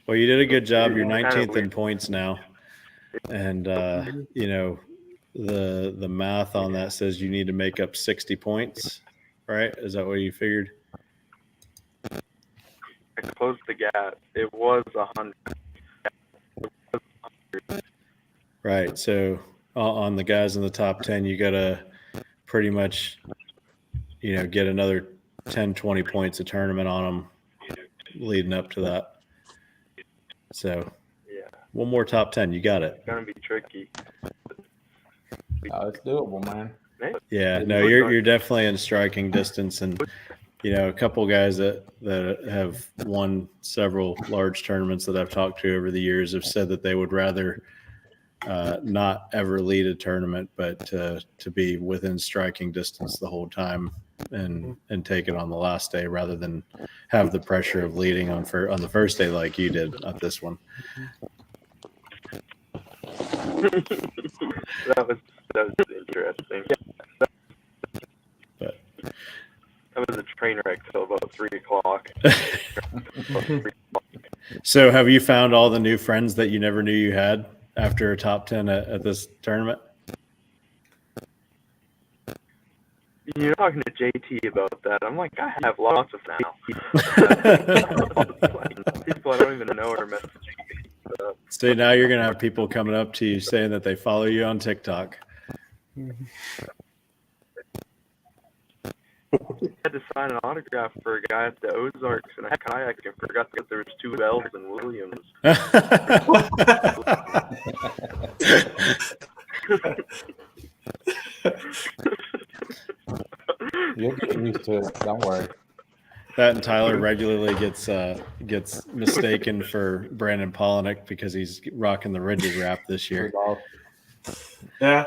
Well, you did a good job. You're 19th in points now, and the math on that says you need to make up 60 points, right? Is that what you figured? I closed the gap. It was 100. Right. So on the guys in the top 10, you got to pretty much, get another 10, 20 points a tournament on them leading up to that. So one more top 10, you got it. It's going to be tricky. It's doable, man. Yeah, no, you're definitely in striking distance, and a couple guys that have won several large tournaments that I've talked to over the years have said that they would rather not ever lead a tournament, but to be within striking distance the whole time and take it on the last day rather than have the pressure of leading on the first day like you did at this one. That was interesting. But That was a train wreck till about 3 o'clock. So have you found all the new friends that you never knew you had after a top 10 at this tournament? You're talking to JT about that. I'm like, I have lots of now. People I don't even know are messaging me. So. So now you're going to have people coming up to you saying that they follow you on TikTok. I had to sign an autograph for a guy at the Ozarks in a kayak and forgot that there was 2 L's in Williams. You'll get used to it. Don't worry. That and Tyler regularly gets mistaken for Brandon Polinick because he's rocking the rigid wrap this year. Yeah.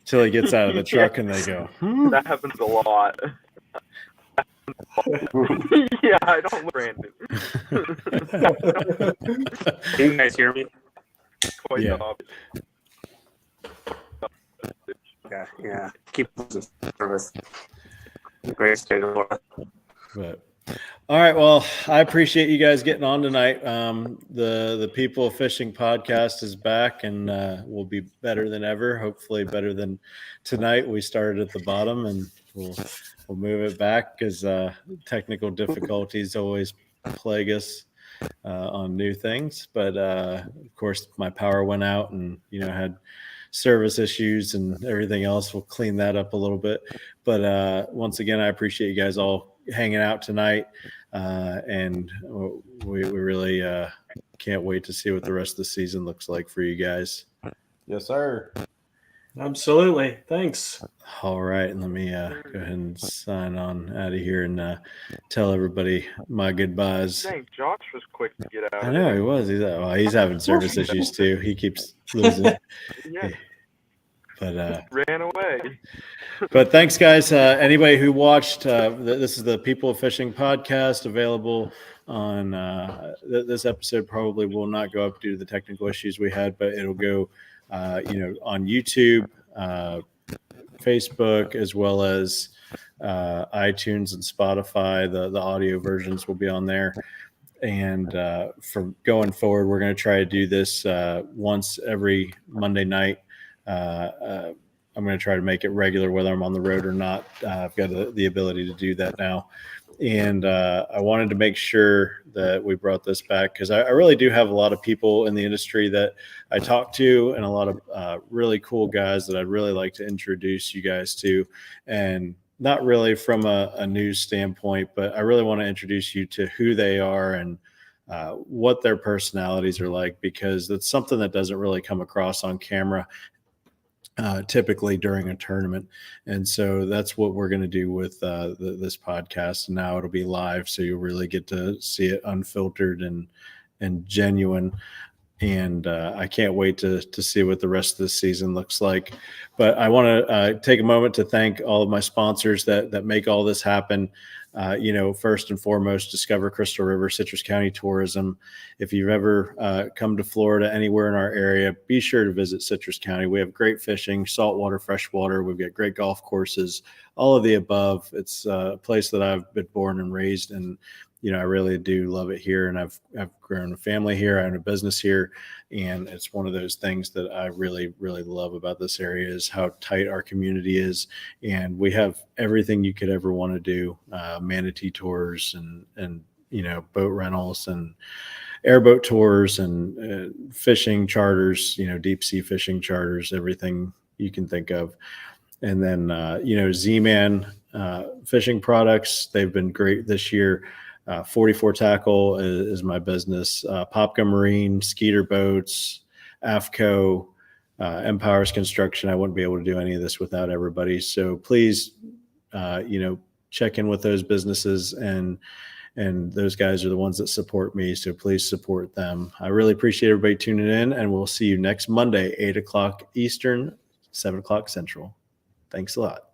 Till he gets out of the truck and they go, That happens a lot. Yeah, I don't look Brandon. Can you guys hear me? Quite Yeah. the opposite. Yeah. Keep losing service. Great state of Florida. But all right, well, I appreciate you guys getting on tonight. The People of Fishing podcast is back and will be better than ever. Hopefully, better than tonight. We started at the bottom, and we'll move it back because technical difficulties always plague us on new things. But of course, my power went out, and had service issues and everything else. We'll clean that up a little bit. But once again, I appreciate you guys all hanging out tonight. And we really can't wait to see what the rest of the season looks like for you guys. Yes, sir. Absolutely. Thanks. All right. And let me go ahead and sign on out of here and tell everybody my goodbyes. Dang, Josh was quick to get out. I know he was. He's having service issues too. He keeps losing. Yeah. But Ran away. But thanks, guys. Anybody who watched, this is the People of Fishing podcast, available on this episode. Probably will not go up due to the technical issues we had, but it'll go, on YouTube, Facebook, as well as iTunes and Spotify. The audio versions will be on there. And from going forward, we're going to try to do this once every Monday night. I'm going to try to make it regular, whether I'm on the road or not. I've got the ability to do that now. And I wanted to make sure that we brought this back because I really do have a lot of people in the industry that I talk to and a lot of really cool guys that I'd really like to introduce you guys to. And not really from a news standpoint, but I really want to introduce you to who they are and what their personalities are like, because that's something that doesn't really come across on camera typically during a tournament. And so that's what we're going to do with this podcast. And now it'll be live, so you'll really get to see it unfiltered and genuine. And I can't wait to see what the rest of the season looks like. But I want to take a moment to thank all of my sponsors that make all this happen. First and foremost, Discover Crystal River, Citrus County Tourism. If you've ever come to Florida, anywhere in our area, be sure to visit Citrus County. We have great fishing, saltwater, freshwater. We've got great golf courses, all of the above. It's a place that I've been born and raised, and I really do love it here. And I've grown a family here. I own a business here, and it's one of those things that I really, really love about this area is how tight our community is. And we have everything you could ever want to do, manatee tours and boat rentals and airboat tours and fishing charters, deep sea fishing charters, everything you can think of. And then, Z-Man fishing products, they've been great this year. 44 Tackle is my business. Popka Marine, Skeeter Boats, AFCO, Empowers Construction. I wouldn't be able to do any of this without everybody. So please, check in with those businesses, and those guys are the ones that support me. So please support them. I really appreciate everybody tuning in, and we'll see you next Monday, 8 o'clock Eastern, 7 o'clock Central. Thanks a lot.